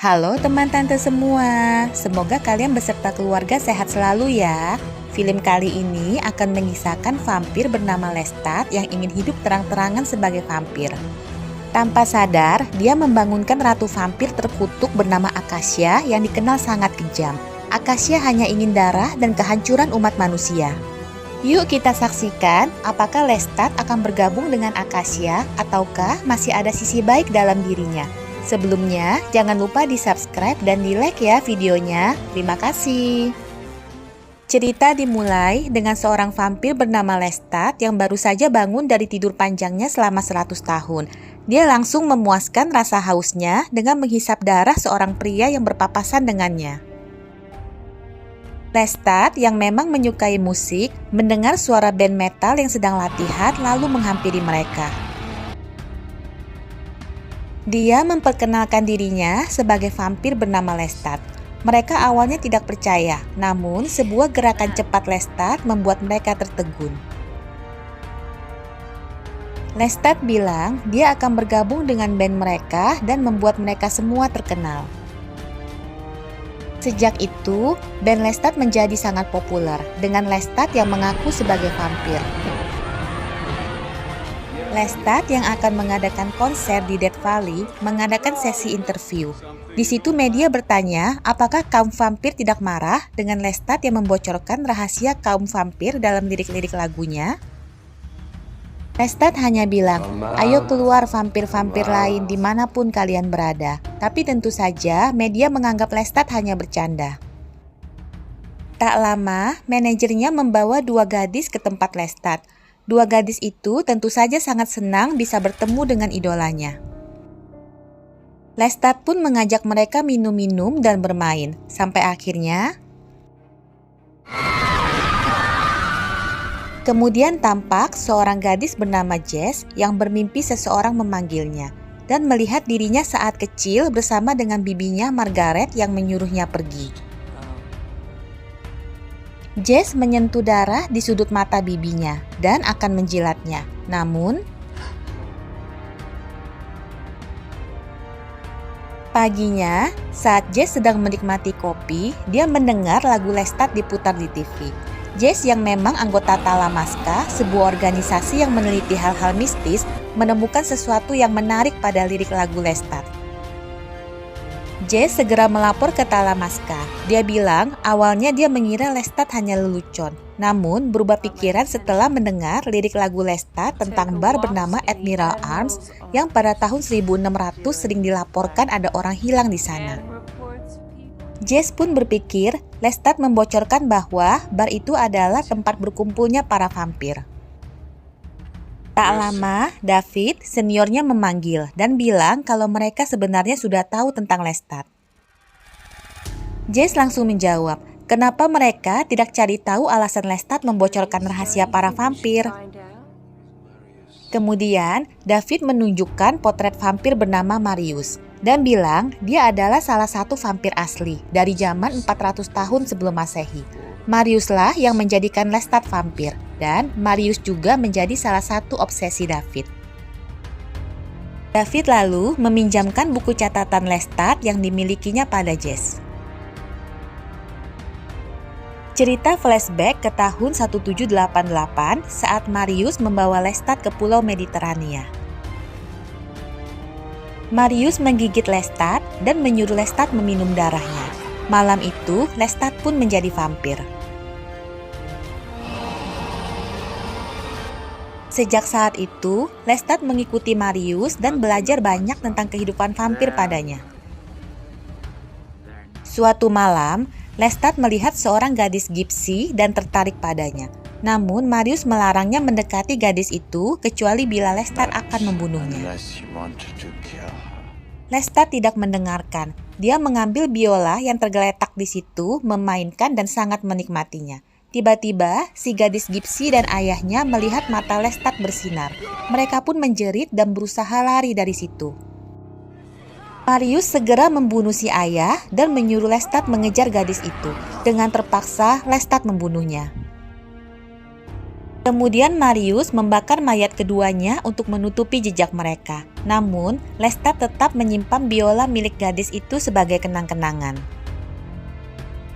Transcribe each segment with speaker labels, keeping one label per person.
Speaker 1: Halo teman tante semua, semoga kalian beserta keluarga sehat selalu ya. Film kali ini akan mengisahkan vampir bernama Lestat yang ingin hidup terang-terangan sebagai vampir. Tanpa sadar, dia membangunkan ratu vampir terkutuk bernama Acacia yang dikenal sangat kejam. Acacia hanya ingin darah dan kehancuran umat manusia. Yuk kita saksikan apakah Lestat akan bergabung dengan Acacia ataukah masih ada sisi baik dalam dirinya. Sebelumnya, jangan lupa di-subscribe dan di-like ya videonya. Terima kasih. Cerita dimulai dengan seorang vampir bernama Lestat yang baru saja bangun dari tidur panjangnya selama 100 tahun. Dia langsung memuaskan rasa hausnya dengan menghisap darah seorang pria yang berpapasan dengannya. Lestat yang memang menyukai musik, mendengar suara band metal yang sedang latihan lalu menghampiri mereka. Dia memperkenalkan dirinya sebagai vampir bernama Lestat. Mereka awalnya tidak percaya, namun sebuah gerakan cepat Lestat membuat mereka tertegun. Lestat bilang dia akan bergabung dengan band mereka dan membuat mereka semua terkenal. Sejak itu, band Lestat menjadi sangat populer dengan Lestat yang mengaku sebagai vampir. Lestat yang akan mengadakan konser di Death Valley mengadakan sesi interview. Di situ media bertanya apakah kaum vampir tidak marah dengan Lestat yang membocorkan rahasia kaum vampir dalam lirik-lirik lagunya. Lestat hanya bilang, ayo keluar vampir-vampir lain dimanapun kalian berada. Tapi tentu saja media menganggap Lestat hanya bercanda. Tak lama, manajernya membawa dua gadis ke tempat Lestat. Dua gadis itu tentu saja sangat senang bisa bertemu dengan idolanya. Lestat pun mengajak mereka minum-minum dan bermain, sampai akhirnya kemudian tampak seorang gadis bernama Jess yang bermimpi seseorang memanggilnya dan melihat dirinya saat kecil bersama dengan bibinya Margaret yang menyuruhnya pergi. Jess menyentuh darah di sudut mata bibinya dan akan menjilatnya. Namun, paginya, saat Jess sedang menikmati kopi, dia mendengar lagu Lestat diputar di TV. Jess yang memang anggota Talamasca, sebuah organisasi yang meneliti hal-hal mistis, menemukan sesuatu yang menarik pada lirik lagu Lestat. Jess segera melapor ke Talamasca. Dia bilang awalnya dia mengira Lestat hanya lelucon, namun berubah pikiran setelah mendengar lirik lagu Lestat tentang bar bernama Admiral Arms yang pada tahun 1600 sering dilaporkan ada orang hilang di sana. Jess pun berpikir Lestat membocorkan bahwa bar itu adalah tempat berkumpulnya para vampir. Tak lama, David, seniornya memanggil dan bilang kalau mereka sebenarnya sudah tahu tentang Lestat. Jess langsung menjawab, kenapa mereka tidak cari tahu alasan Lestat membocorkan rahasia para vampir. Kemudian, David menunjukkan potret vampir bernama Marius dan bilang dia adalah salah satu vampir asli dari zaman 400 tahun sebelum Masehi. Mariuslah yang menjadikan Lestat vampir, dan Marius juga menjadi salah satu obsesi David. David lalu meminjamkan buku catatan Lestat yang dimilikinya pada Jess. Cerita flashback ke tahun 1788 saat Marius membawa Lestat ke Pulau Mediterania. Marius menggigit Lestat dan menyuruh Lestat meminum darahnya. Malam itu, Lestat pun menjadi vampir. Sejak saat itu, Lestat mengikuti Marius dan belajar banyak tentang kehidupan vampir padanya. Suatu malam, Lestat melihat seorang gadis gypsy dan tertarik padanya. Namun, Marius melarangnya mendekati gadis itu kecuali bila Lestat akan membunuhnya. Lestat tidak mendengarkan. Dia mengambil biola yang tergeletak di situ, memainkan dan sangat menikmatinya. Tiba-tiba, si gadis gypsy dan ayahnya melihat mata Lestat bersinar. Mereka pun menjerit dan berusaha lari dari situ. Marius segera membunuh si ayah dan menyuruh Lestat mengejar gadis itu. Dengan terpaksa, Lestat membunuhnya. Kemudian Marius membakar mayat keduanya untuk menutupi jejak mereka. Namun, Lestat tetap menyimpan biola milik gadis itu sebagai kenang-kenangan.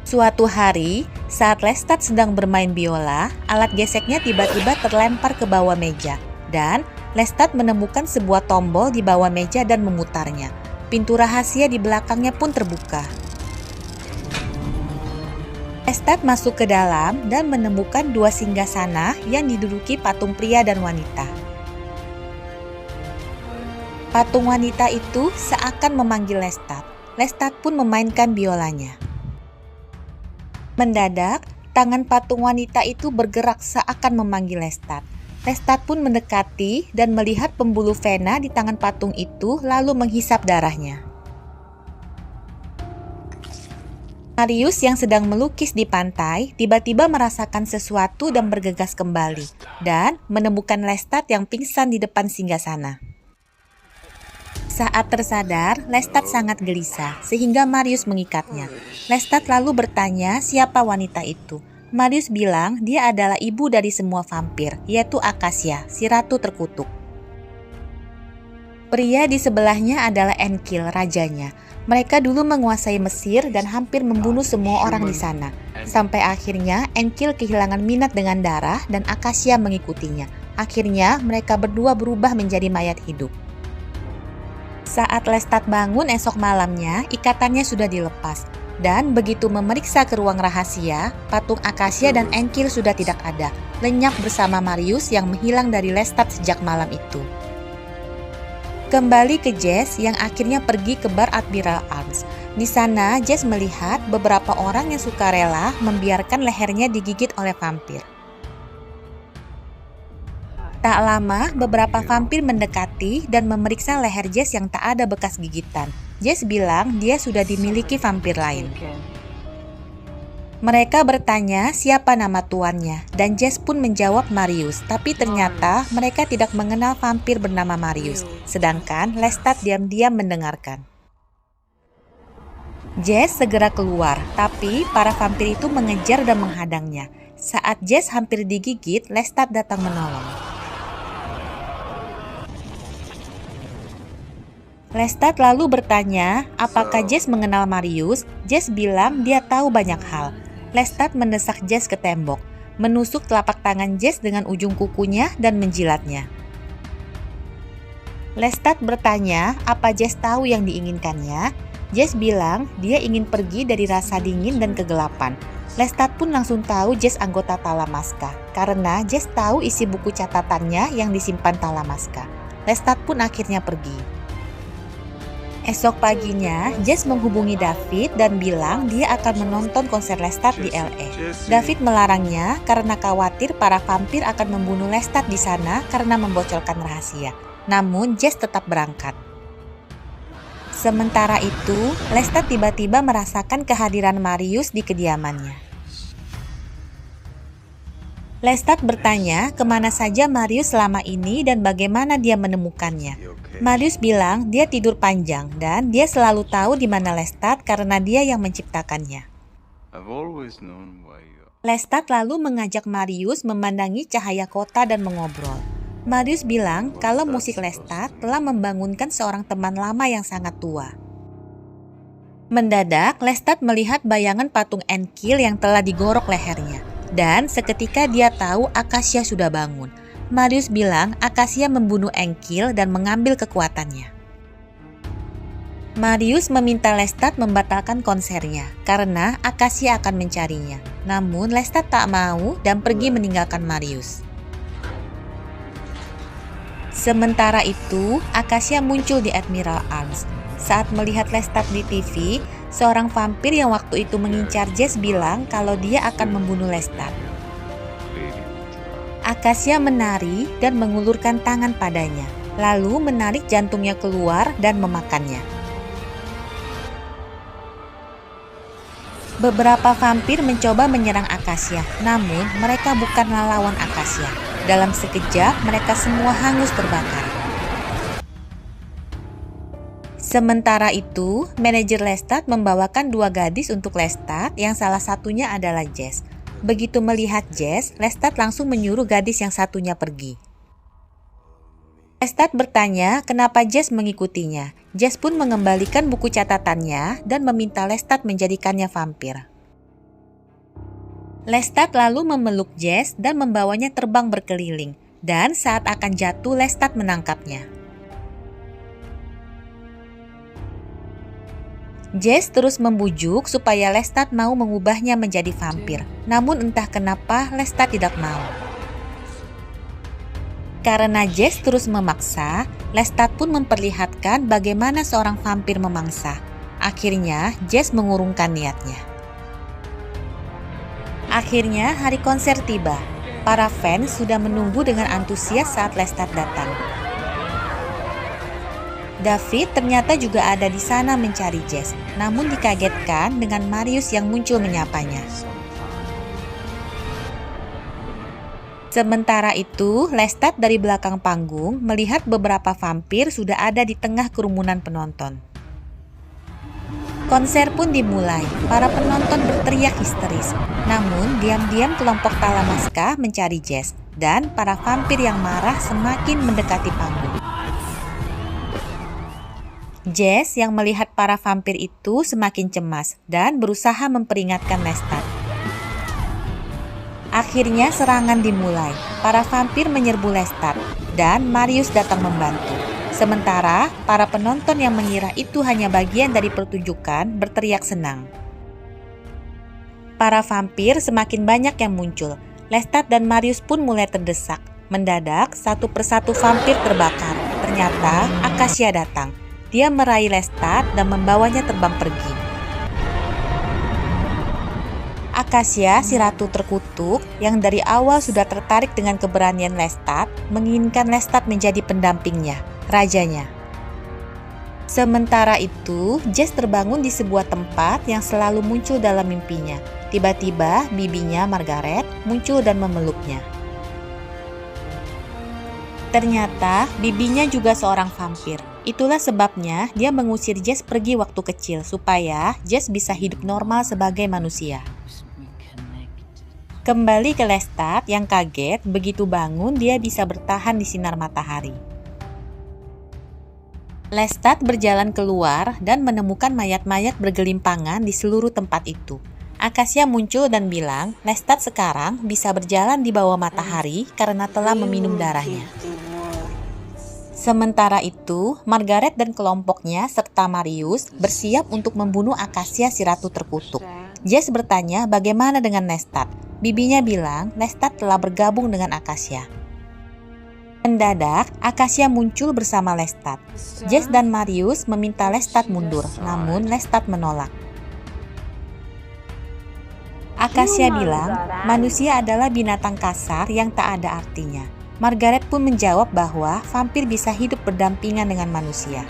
Speaker 1: Suatu hari, saat Lestat sedang bermain biola, alat geseknya tiba-tiba terlempar ke bawah meja. Dan Lestat menemukan sebuah tombol di bawah meja dan memutarnya. Pintu rahasia di belakangnya pun terbuka. Lestat masuk ke dalam dan menemukan dua singgasana yang diduduki patung pria dan wanita. Patung wanita itu seakan memanggil Lestat. Lestat pun memainkan biolanya. Mendadak, tangan patung wanita itu bergerak seakan memanggil Lestat. Lestat pun mendekati dan melihat pembuluh vena di tangan patung itu lalu menghisap darahnya. Marius yang sedang melukis di pantai tiba-tiba merasakan sesuatu dan bergegas kembali dan menemukan Lestat yang pingsan di depan singgasana. Saat tersadar, Lestat sangat gelisah sehingga Marius mengikatnya. Lestat lalu bertanya siapa wanita itu. Marius bilang dia adalah ibu dari semua vampir, yaitu Acacia, si ratu terkutuk. Pria di sebelahnya adalah Enkil, rajanya. Mereka dulu menguasai Mesir dan hampir membunuh semua orang di sana. Sampai akhirnya Enkil kehilangan minat dengan darah dan Acacia mengikutinya. Akhirnya mereka berdua berubah menjadi mayat hidup. Saat Lestat bangun esok malamnya, ikatannya sudah dilepas. Dan begitu memeriksa ke ruang rahasia, patung Acacia dan Enkil sudah tidak ada. Lenyap bersama Marius yang menghilang dari Lestat sejak malam itu. Kembali ke Jess yang akhirnya pergi ke bar Admiral Arms. Di sana, Jess melihat beberapa orang yang sukarela membiarkan lehernya digigit oleh vampir. Tak lama, beberapa vampir mendekati dan memeriksa leher Jess yang tak ada bekas gigitan. Jess bilang dia sudah dimiliki vampir lain. Mereka bertanya siapa nama tuannya, dan Jess pun menjawab Marius, tapi ternyata mereka tidak mengenal vampir bernama Marius, sedangkan Lestat diam-diam mendengarkan. Jess segera keluar, tapi para vampir itu mengejar dan menghadangnya. Saat Jess hampir digigit, Lestat datang menolong. Lestat lalu bertanya apakah Jess mengenal Marius. Jess bilang dia tahu banyak hal. Lestat mendesak Jess ke tembok, menusuk telapak tangan Jess dengan ujung kukunya dan menjilatnya. Lestat bertanya apa Jess tahu yang diinginkannya. Jess bilang dia ingin pergi dari rasa dingin dan kegelapan. Lestat pun langsung tahu Jess anggota Talamasca, karena Jess tahu isi buku catatannya yang disimpan Talamasca. Lestat pun akhirnya pergi. Esok paginya, Jess menghubungi David dan bilang dia akan menonton konser Lestat di LA. David melarangnya karena khawatir para vampir akan membunuh Lestat di sana karena membocorkan rahasia. Namun, Jess tetap berangkat. Sementara itu, Lestat tiba-tiba merasakan kehadiran Marius di kediamannya. Lestat bertanya kemana saja Marius selama ini dan bagaimana dia menemukannya. Marius bilang dia tidur panjang dan dia selalu tahu di mana Lestat karena dia yang menciptakannya. Lestat lalu mengajak Marius memandangi cahaya kota dan mengobrol. Marius bilang kalau musik Lestat telah membangunkan seorang teman lama yang sangat tua. Mendadak, Lestat melihat bayangan patung Enkil yang telah digorok lehernya. Dan seketika dia tahu Acacia sudah bangun. Marius bilang Acacia membunuh Enkil dan mengambil kekuatannya. Marius meminta Lestat membatalkan konsernya karena Acacia akan mencarinya. Namun Lestat tak mau dan pergi meninggalkan Marius. Sementara itu, Acacia muncul di Admiral Arms. Saat melihat Lestat di TV, seorang vampir yang waktu itu mengincar Jess bilang kalau dia akan membunuh Lestat. Acacia menari dan mengulurkan tangan padanya, lalu menarik jantungnya keluar dan memakannya. Beberapa vampir mencoba menyerang Acacia, namun mereka bukanlah lawan Acacia. Dalam sekejap, mereka semua hangus terbakar. Sementara itu, manajer Lestat membawakan dua gadis untuk Lestat yang salah satunya adalah Jess. Begitu melihat Jess, Lestat langsung menyuruh gadis yang satunya pergi. Lestat bertanya kenapa Jess mengikutinya. Jess pun mengembalikan buku catatannya dan meminta Lestat menjadikannya vampir. Lestat lalu memeluk Jess dan membawanya terbang berkeliling. Dan saat akan jatuh, Lestat menangkapnya. Jess terus membujuk supaya Lestat mau mengubahnya menjadi vampir. Namun entah kenapa Lestat tidak mau. Karena Jess terus memaksa, Lestat pun memperlihatkan bagaimana seorang vampir memangsa. Akhirnya Jess mengurungkan niatnya. Akhirnya hari konser tiba. Para fans sudah menunggu dengan antusias saat Lestat datang. David ternyata juga ada di sana mencari Jess, namun dikagetkan dengan Marius yang muncul menyapanya. Sementara itu, Lestat dari belakang panggung melihat beberapa vampir sudah ada di tengah kerumunan penonton. Konser pun dimulai, para penonton berteriak histeris. Namun, diam-diam kelompok Talamasca mencari Jess, dan para vampir yang marah semakin mendekati panggung. Jess yang melihat para vampir itu semakin cemas dan berusaha memperingatkan Lestat. Akhirnya serangan dimulai. Para vampir menyerbu Lestat dan Marius datang membantu. Sementara para penonton yang mengira itu hanya bagian dari pertunjukan berteriak senang. Para vampir semakin banyak yang muncul. Lestat dan Marius pun mulai terdesak. Mendadak satu persatu vampir terbakar. Ternyata Acacia datang. Dia meraih Lestat dan membawanya terbang pergi. Acacia, si ratu terkutuk, yang dari awal sudah tertarik dengan keberanian Lestat, menginginkan Lestat menjadi pendampingnya, rajanya. Sementara itu, Jess terbangun di sebuah tempat yang selalu muncul dalam mimpinya. Tiba-tiba, bibinya Margaret muncul dan memeluknya. Ternyata, bibinya juga seorang vampir. Itulah sebabnya dia mengusir Jess pergi waktu kecil supaya Jess bisa hidup normal sebagai manusia. Kembali ke Lestat yang kaget begitu bangun dia bisa bertahan di sinar matahari. Lestat berjalan keluar dan menemukan mayat-mayat bergelimpangan di seluruh tempat itu. Acacia muncul dan bilang Lestat sekarang bisa berjalan di bawah matahari karena telah meminum darahnya. Sementara itu, Margaret dan kelompoknya serta Marius bersiap untuk membunuh Acacia si ratu terkutuk. Jess bertanya bagaimana dengan Lestat. Bibinya bilang Lestat telah bergabung dengan Acacia. Mendadak, Acacia muncul bersama Lestat. Jess dan Marius meminta Lestat mundur, namun Lestat menolak. Acacia bilang manusia adalah binatang kasar yang tak ada artinya. Margaret pun menjawab bahwa vampir bisa hidup berdampingan dengan manusia.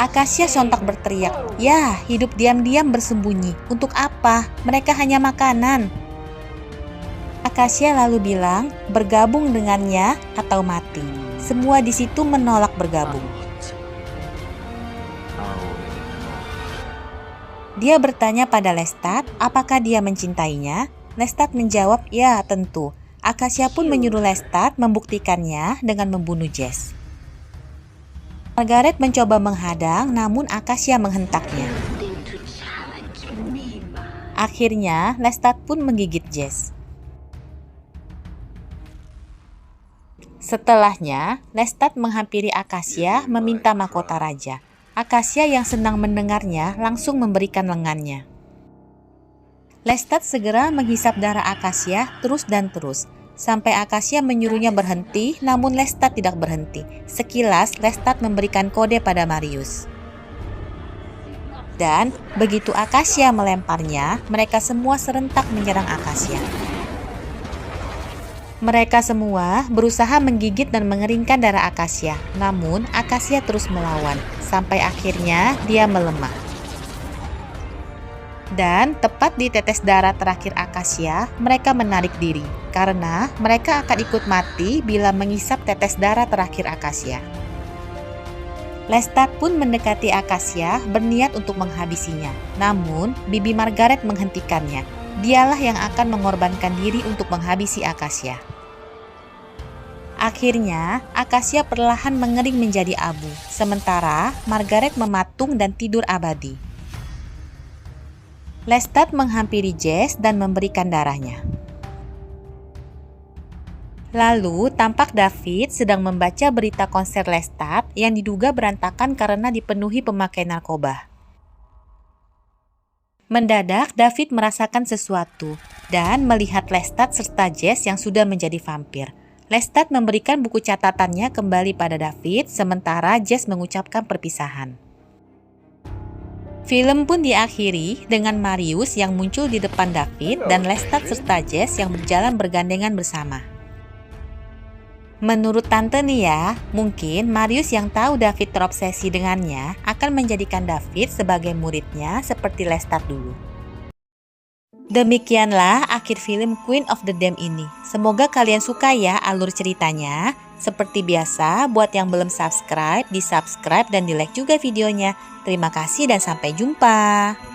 Speaker 1: Acacia sontak berteriak, "Ya, hidup diam-diam bersembunyi. Untuk apa? Mereka hanya makanan." Acacia lalu bilang, bergabung dengannya atau mati. Semua di situ menolak bergabung. Dia bertanya pada Lestat, apakah dia mencintainya? Lestat menjawab, ya tentu. Acacia pun menyuruh Lestat membuktikannya dengan membunuh Jess. Margaret mencoba menghadang, namun Acacia menghentaknya. Akhirnya, Lestat pun menggigit Jess. Setelahnya, Lestat menghampiri Acacia meminta mahkota raja. Acacia yang senang mendengarnya langsung memberikan lengannya. Lestat segera menghisap darah Acacia terus dan terus, sampai Acacia menyuruhnya berhenti, namun Lestat tidak berhenti. Sekilas, Lestat memberikan kode pada Marius. Dan begitu Acacia melemparnya, mereka semua serentak menyerang Acacia. Mereka semua berusaha menggigit dan mengeringkan darah Acacia, namun Acacia terus melawan, sampai akhirnya dia melemah. Dan tepat di tetes darah terakhir Acacia, mereka menarik diri, karena mereka akan ikut mati bila menghisap tetes darah terakhir Acacia. Lestat pun mendekati Acacia berniat untuk menghabisinya, namun bibi Margaret menghentikannya. Dialah yang akan mengorbankan diri untuk menghabisi Acacia. Akhirnya, Acacia perlahan mengering menjadi abu, sementara Margaret mematung dan tidur abadi. Lestat menghampiri Jess dan memberikan darahnya. Lalu, tampak David sedang membaca berita konser Lestat yang diduga berantakan karena dipenuhi pemakai narkoba. Mendadak, David merasakan sesuatu dan melihat Lestat serta Jess yang sudah menjadi vampir. Lestat memberikan buku catatannya kembali pada David, sementara Jess mengucapkan perpisahan. Film pun diakhiri dengan Marius yang muncul di depan David dan Lestat serta Jess yang berjalan bergandengan bersama. Menurut Tante nih ya, mungkin Marius yang tahu David terobsesi dengannya akan menjadikan David sebagai muridnya seperti Lestat dulu. Demikianlah akhir film Queen of the Damned ini. Semoga kalian suka ya alur ceritanya. Seperti biasa, buat yang belum subscribe, di subscribe dan di like juga videonya. Terima kasih dan sampai jumpa.